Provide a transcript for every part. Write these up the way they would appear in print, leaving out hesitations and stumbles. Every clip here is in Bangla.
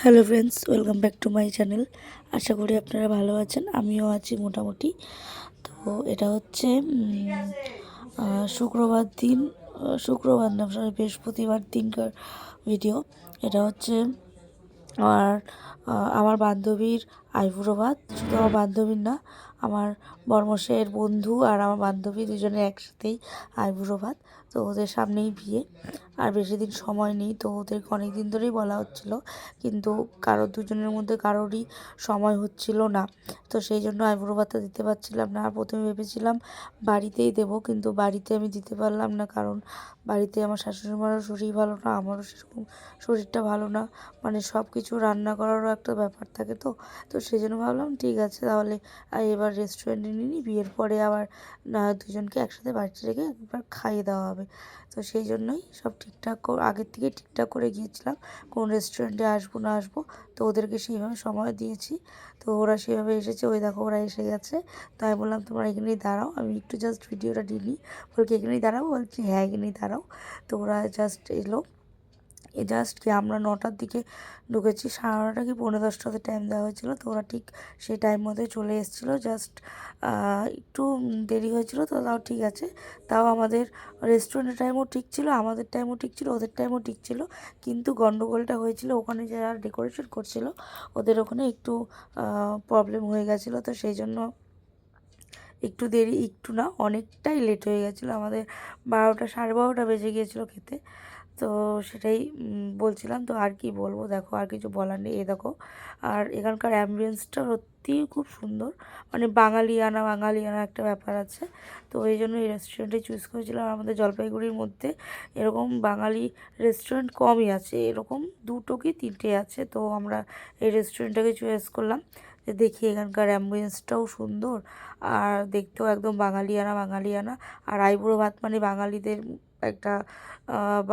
Hello friends, welcome back to my channel. আশা করি আপনারা ভালো আছেন, আমিও আছি মোটামুটি। তো এটা হচ্ছে শুক্রবার দিন, শুক্রবার না সরি বৃহস্পতিবার দিনকার ভিডিও। এটা হচ্ছে আর আমার বান্ধবীর আইবুড়ো ভাত। শুধু আমার বান্ধবীর না, আমার বর্মশের বন্ধু আর আমার বান্ধবী দুজনে একসাথেই আইবুড়ো ভাত। তো ওদের সামনেই বিয়ে, আর বেশি দিন সময় নেই। তো ওদেরকে অনেক দিন ধরেই বলা হচ্ছিল, কিন্তু দুজনের মধ্যে কারোরই সময় হচ্ছিল না। তো সেই জন্য আইবুড়ো ভাতটা দিতে পারছিলাম না। আর প্রথমে ভেবেছিলাম বাড়িতেই দেবো, কিন্তু বাড়িতে আমি দিতে পারলাম না, কারণ বাড়িতে আমার শাশুড়ি মারও শরীর ভালো না, আমারও সেরকম শরীরটা ভালো না। মানে সব কিছু রান্না করারও একটা ব্যাপার থাকে। তো তো সেই জন্য ভাবলাম ঠিক আছে, তাহলে এবার রেস্টুরেন্টে নিয়ে নিই, বিয়ের পরে আবার না দুজনকে একসাথে বাড়িতে রেখে একবার খাইয়ে দেওয়া হবে। তো সেই জন্যই সব ঠিকঠাক আগের থেকে ঠিকঠাক করে গিয়েছিলাম কোন রেস্টুরেন্টে আসবো না আসবো। তো ওদেরকে সেইভাবে সময় দিয়েছি। তো ওরা সেভাবে এসেছে, ওই দেখো ওরা এসে গেছে। তো আমি বললাম তোমরা এখানেই দাঁড়াও, আমি একটু জাস্ট ভিডিওটা নিই। বলছি এখানেই দাঁড়াবো, বলছি হ্যাঁ এখানেই দাঁড়াও। তো ওরা জাস্ট এলো। জাস্ট কি আমরা 9টার দিকে ঢুকেছি, 9:30 কি 9:45 টাইম দেওয়া হয়েছিল। তো ওরা ঠিক সেই টাইম মধ্যে চলে এসেছিলো। জাস্ট একটু দেরি হয়েছিল, তো তাও ঠিক আছে। তাও আমাদের রেস্টুরেন্টের টাইমও ঠিক ছিল, আমাদের টাইমও ঠিক ছিল, ওদের টাইমও ঠিক ছিল। কিন্তু গন্ডগোলটা হয়েছিল ওখানে যারা ডেকোরেশন করছিল, ওদের ওখানে একটু প্রবলেম হয়ে গেছিলো। তো সেই জন্য একটু দেরি, একটু না অনেকটাই লেট হয়ে গেছিলো। আমাদের 12টা 12:30 বেজে গিয়েছিলো খেতে। তো সেটাই বলছিলাম। তো আর কি বলবো, দেখো আর কিছু বলার নেই। দেখো, আর এখানকার অ্যাম্বিয়েন্সটা সত্যিই খুব সুন্দর। মানে বাঙালিয়ানা একটা ব্যাপার আছে। তো এই জন্য এই রেস্টুরেন্টে চুজ করেছিলাম। আমাদের জলপাইগুড়ির মধ্যে এরকম বাঙালি রেস্টুরেন্ট কমই আছে, এরকম 2টো কি 3টে আছে। তো আমরা এই রেস্টুরেন্টটাকে চয়েস করলাম, যে দেখি এখানকার অ্যাম্বিয়েন্সটাও সুন্দর, আর দেখতেও একদম বাঙালিয়ানা। আর আইবুড়ো ভাত মানে বাঙালিদের একটা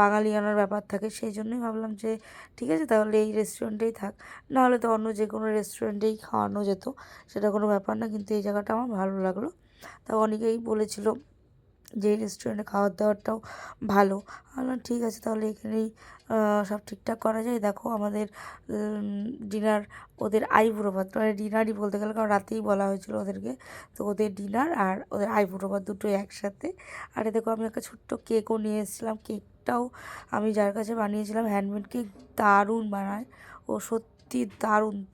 বাঙালিয়ানার ব্যাপার থাকে। সেই জন্যই ভাবলাম যে ঠিক আছে, তাহলে এই রেস্টুরেন্টেই থাক। নাহলে তো অন্য যে কোনো রেস্টুরেন্টেই খাওয়ানো যেত, সেটা কোনো ব্যাপার না। কিন্তু এই জায়গাটা আমার ভালো লাগলো। তা অনেকেই বলেছিল যে এই রেস্টুরেন্টে খাওয়ার দাওয়ারটাও ভালো। বললাম ঠিক আছে, তাহলে এখানেই সব ঠিকঠাক করা যায়। দেখো আমাদের ডিনার, ওদের আইবুড়ো ভাত মানে ডিনারই বলতে গেলে, কারণ রাতেই বলা হয়েছিল ওদেরকে। তো ওদের ডিনার আর ওদের আইবুড়ো ভাত দুটোই একসাথে। আর দেখো আমি একটা ছোট্ট কেকও নিয়ে এসেছিলাম। কেকটাও আমি যার কাছে বানিয়েছিলাম, হ্যান্ডমেড কেক, দারুণ বানায় ও, সত্যি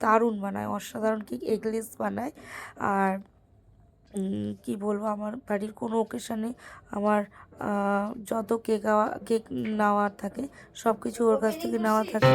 দারুণ বানায়, অসাধারণ কেক, এগলেস বানায়। আর কি বলবো, আমার বাড়ির কোনো ওকেশানে আমার যত কেক নেওয়ার থাকে সব কিছু ওর কাছ থেকে নেওয়া থাকে।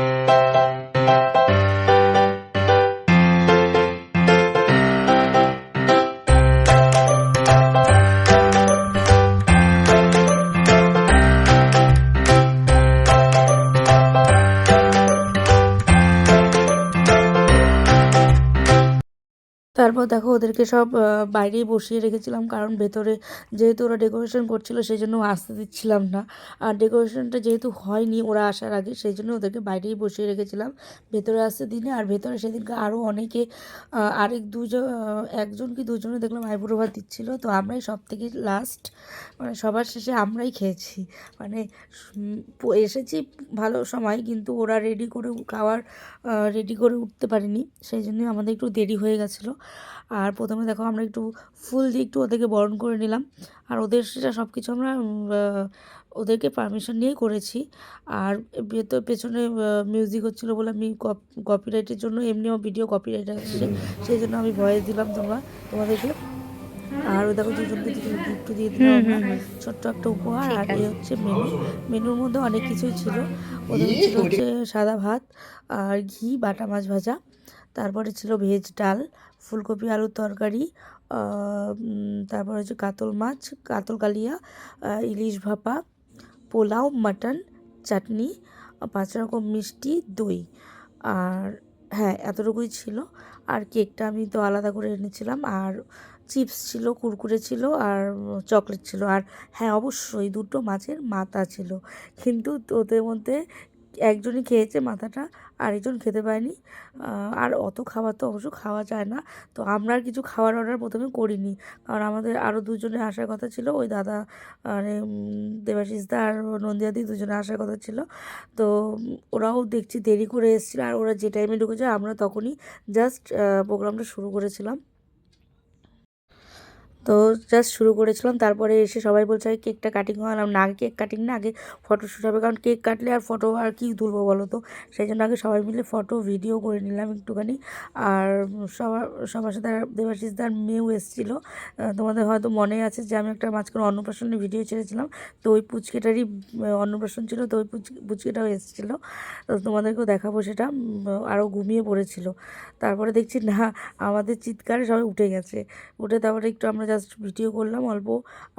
তারপর দেখো ওদেরকে সব বাইরেই বসিয়ে রেখেছিলাম, কারণ ভেতরে যেহেতু ওরা ডেকোরেশন করছিল সেই জন্য আসতে দিচ্ছিলাম না। আর ডেকোরেশনটা যেহেতু হয়নি ওরা আসার আগে, সেই জন্য ওদেরকে বাইরেই বসিয়ে রেখেছিলাম, ভেতরে আসতে দিনে। আর ভেতরে সেদিনকে আরও অনেকে আরেক দুজন, একজন কি দুজনে দেখলাম আইবুড়ো ভাত দিচ্ছিলো। তো আমরাই সব থেকে লাস্ট, মানে সবার শেষে আমরাই খেয়েছি। মানে এসেছি ভালো সময়, কিন্তু ওরা রেডি করে উঠতে পারিনি, সেই জন্যই আমাদের একটু দেরি হয়ে গেছিলো। আর প্রথমে দেখো আমরা একটু ফুল দিয়ে একটু ওদেরকে বরণ করে নিলাম। আর ওদের সেটা সব কিছু আমরা ওদেরকে পারমিশন নিয়েই করেছি। আর পেছনে মিউজিক হচ্ছিলো বলে আমি কপিরাইটের জন্য, এমনিও ভিডিও কপিরাইট আসছে, সেই জন্য আমি ভয়েস দিলাম তোমাদেরকে। আর ওই দেখো দুজনকে দুজন গিফট দিয়ে দিলাম আমরা, ছোট্ট একটা উপহার। আর এই হচ্ছে মেনুর মধ্যে অনেক কিছুই ছিল। ওদের হচ্ছে সাদা ভাত আর ঘি, বাটা মাছ ভাজা, তারপরে ছিল ভেজ ডাল, ফুলকপি আলুর তরকারি, তারপর হচ্ছে কাতল মাছ, কাতল কালিয়া, ইলিশ ভাপা, পোলাও, মাটন, চাটনি, 5 রকম মিষ্টি, দই। আর হ্যাঁ, এতটুকুই ছিল। আর কেকটা আমি তো আলাদা করে এনেছিলাম। আর চিপস ছিল, কুরকুরে ছিল, আর চকলেট ছিল। আর হ্যাঁ, অবশ্যই 2টো মাছের মাথা ছিল, কিন্তু ওদের মধ্যে একজনই খেয়েছে মাথাটা, আরেকজন খেতে পায়নি। আর অত খাবার তো অবশ্য খাওয়া যায় না, তো আমরা আর কিছু খাওয়ার অর্ডার প্রথমে করিনি, কারণ আমাদের আরও দুজনে আসার কথা ছিল। ওই দাদা মানে দেবাশিস দা আর নন্দিয়াদি দুজনে আসার কথা ছিল। তো ওরাও দেখছি দেরি করে এসেছিলো, আর ওরা যে টাইমে ঢুকেছে আমরা তখনই জাস্ট প্রোগ্রামটা শুরু করেছিলাম। তো জাস্ট শুরু করেছিলাম, তারপরে এসে সবাই বলছে আগে কেকটা কাটিং হলাম না, আগে কেক কাটিং না, আগে ফটোশ্যুট হবে, কারণ কেক কাটলে আর ফটো আর কি তুলবো বলো তো। সেই জন্য আগে সবাই মিলে ফটো ভিডিও করে নিলাম একটুখানি। আর সবার সাথে দেবাশিসদার মেয়েও এসেছিলো। তোমাদের হয়তো মনে আছে যে আমি একটা মাঝখানে অন্নপ্রাশনের ভিডিও ছেড়েছিলাম, তো ওই পুচকেটারই অন্নপ্রাশন ছিল, তো ওই পুচকেটাও এসেছিলো। তো তোমাদেরকেও দেখাবো সেটা। আরও ঘুমিয়ে পড়েছিল, তারপরে দেখছি না আমাদের চিৎকারে সবাই উঠে গেছে। উঠে তারপরে একটু আমরা জাস্ট ভিডিও করলাম অল্প।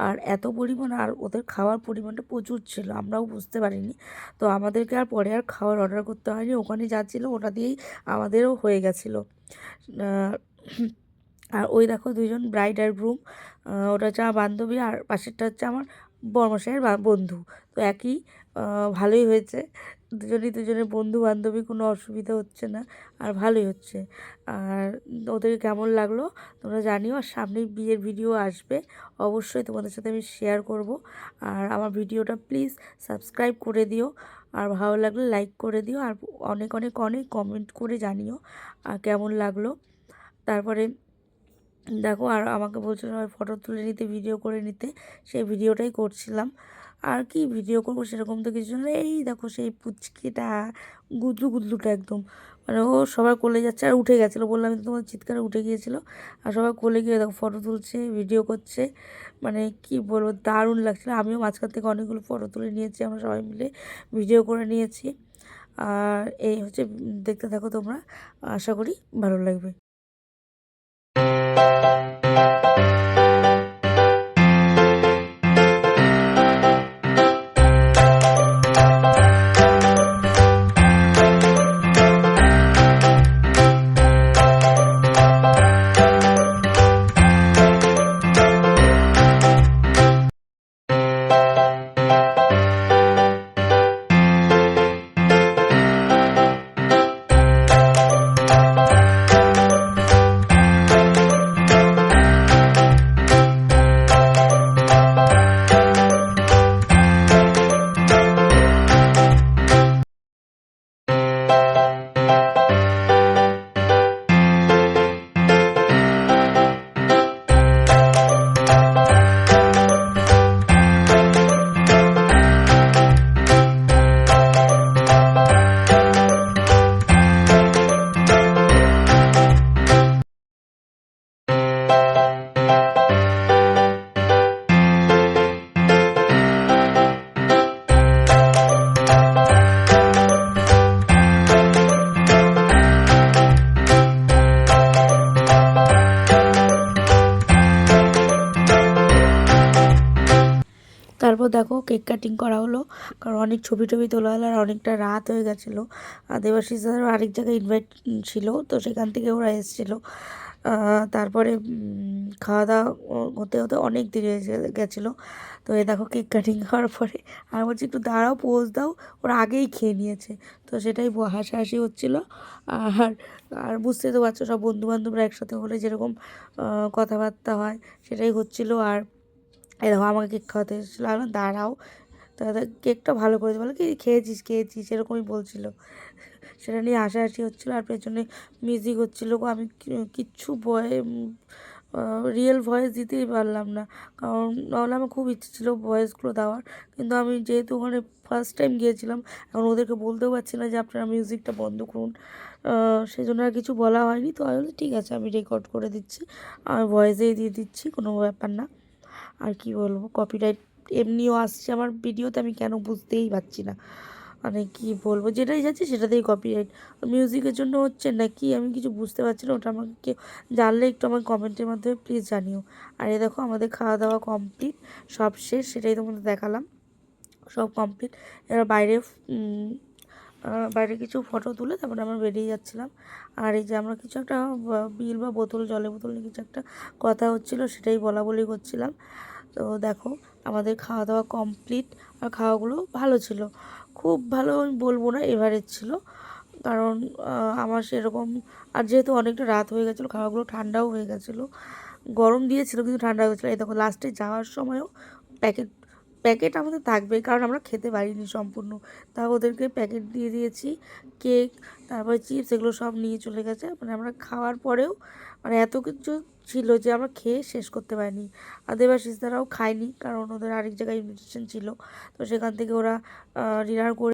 আর এত পরিমাণ, আর ওদের খাওয়ার পরিমাণটা প্রচুর ছিল, আমরাও বুঝতে পারিনি। তো আমাদেরকে আর পরে আর খাওয়ার অর্ডার করতে হয়নি, ওখানে যা ছিল ওটা দিয়েই আমাদেরও হয়ে গেছিলো। আর ওই দেখো দুইজন ব্রাইড আর গ্রুম, ওটা হচ্ছে আমার বান্ধবী, আর পাশেরটা হচ্ছে আমার বর্মশাইয়ের বন্ধু। তো একই, ভালোই হয়েছে। দুজনের বন্ধু বান্ধবী, কোনো অসুবিধা হচ্ছে না, আর ভালোই হচ্ছে। আর ওদের কেমন লাগলো তোমরা জানিও। আর সামনেই বিয়ের ভিডিও আসবে, অবশ্যই তোমাদের সাথে আমি শেয়ার করব। আর আমার ভিডিওটা প্লিজ সাবস্ক্রাইব করে দিও, আর ভালো লাগলে লাইক করে দিও, আর অনেক অনেক অনেক কমেন্ট করে জানিও আর কেমন লাগলো। তারপরে দেখো, আর আমাকে বলছিল ফটো তুলে নিতে, ভিডিও করে নিতে, সেই ভিডিওটাই করছিলাম। আর কি ভিডিও করবো সেরকম তো কিছু না। এই দেখো সেই পুচকিটা, গুদলু গুদলুটা একদম, মানে ও সবার কোলে যাচ্ছে আর উঠে গেছিলো, বললাম তো তোমার চিৎকারে উঠে গিয়েছিলো। আর সবার কোলে গিয়ে দেখো ফটো তুলছে, ভিডিও করছে, মানে কি বলবো, দারুণ লাগছিলো। আমিও মাঝখান থেকে অনেকগুলো ফটো তুলে নিয়েছি, আমরা সবাই মিলে ভিডিও করে নিয়েছি। আর এই হচ্ছে, দেখতে থাকো তোমরা, আশা করি ভালো লাগবে। তারপর দেখো কেক কাটিং করা হলো, কারণ অনেক ছবি টবি তোলা হলো, আর অনেকটা রাত হয়ে গেছিলো। আর দেবাশিসেরও আরেক জায়গায় ইনভাইট ছিল, তো সেখান থেকে ওরা এসেছিলো। তারপরে খাওয়া দাওয়া হতে হতে অনেক দেরি হয়ে গেছিলো। তো এই দেখো কেক কাটিং হওয়ার পরে আর বলছি একটু দাঁড়াও, পোজ দাও, ওরা আগেই খেয়ে নিয়েছে। তো সেটাই হাসাহাসি হচ্ছিলো। আর আর বুঝতে তো পারছো, সব বন্ধুবান্ধবরা একসাথে হলে যেরকম কথাবার্তা হয় সেটাই হচ্ছিলো। আর এই দেখো আমাকে কেক খাওয়াতে এসেছিলো, আমি দাঁড়াও, তাদের কেকটা ভালো করে বলে কি খেয়েছিস খেয়েছিস এরকমই বলছিলো। সেটা নিয়ে হাসাহাসি হচ্ছিলো, আর পেছনে মিউজিক হচ্ছিলো। আমি কিচ্ছু রিয়েল ভয়েস দিতেই পারলাম না, কারণ নাহলে আমার খুব ইচ্ছে ছিল ভয়েসগুলো দেওয়ার। কিন্তু আমি যেহেতু ওখানে ফার্স্ট টাইম গিয়েছিলাম, এখন ওদেরকে বলতেও পারছি না যে আপনারা মিউজিকটা বন্ধ করুন, সেই জন্য আর কিছু বলা হয়নি। তো আমি বলি ঠিক আছে, আমি রেকর্ড করে দিচ্ছি, আমি ভয়েসেই দিয়ে দিচ্ছি, কোনো ব্যাপার না। আর কি বলবো, কপিরাইট এমনিও আসছে আমার ভিডিওতে, আমি কেন বুঝতেই পারছি না। মানে কি বলবো, যেটাই যাচ্ছে সেটাতেই কপিরাইট। মিউজিকের জন্য হচ্ছে না কি, আমি কিছু বুঝতে পারছি না। ওটা আমাকে কেউ জানলে একটু আমার কমেন্টের মাধ্যমে প্লিজ জানিও। আর এই দেখো আমাদের খাওয়া দাওয়া কমপ্লিট, সব শেষ, সেটাই তোমাদের দেখালাম, সব কমপ্লিট। এবার বাইরে কিছু ফটো তুলে তারপরে আমরা বেরিয়ে যাচ্ছিলাম। আর এই যে আমরা কিছু একটা বিল বা বোতল, জলের বোতল নিয়ে কিছু একটা কথা হচ্ছিলো, সেটাই বলা বলি করছিলাম। তো দেখো আমাদের খাওয়া দাওয়া কমপ্লিট, আর খাওয়াগুলো ভালো ছিল, খুব ভালো আমি বলবো না, এভারেজ ছিল। কারণ আমার সেরকম, আর যেহেতু অনেকটা রাত হয়ে গেছিলো, খাবারগুলো ঠান্ডাও হয়ে গেছিলো, গরম দিয়েছিল কিন্তু ঠান্ডা হয়ে গেছিলো। এই দেখো লাস্টে যাওয়ার সময়ও প্যাকেট প্যাকেট আমাদের থাকবে, কারণ আমরা খেতে পারিনি সম্পূর্ণ, তাও ওদেরকে প্যাকেট দিয়ে দিয়েছি। কেক, তারপরে চিপস, এগুলো সব নিয়ে চলে গেছে। মানে আমরা খাওয়ার পরেও মানে এত কিছু ছিল যে আমরা খেয়ে শেষ করতে পারিনি। আর দেবাশিস তারাও খায়নি, কারণ ওদের আরেক জায়গায় ইনভিটেশন ছিল, তো সেখান থেকে ওরা ডিনার করে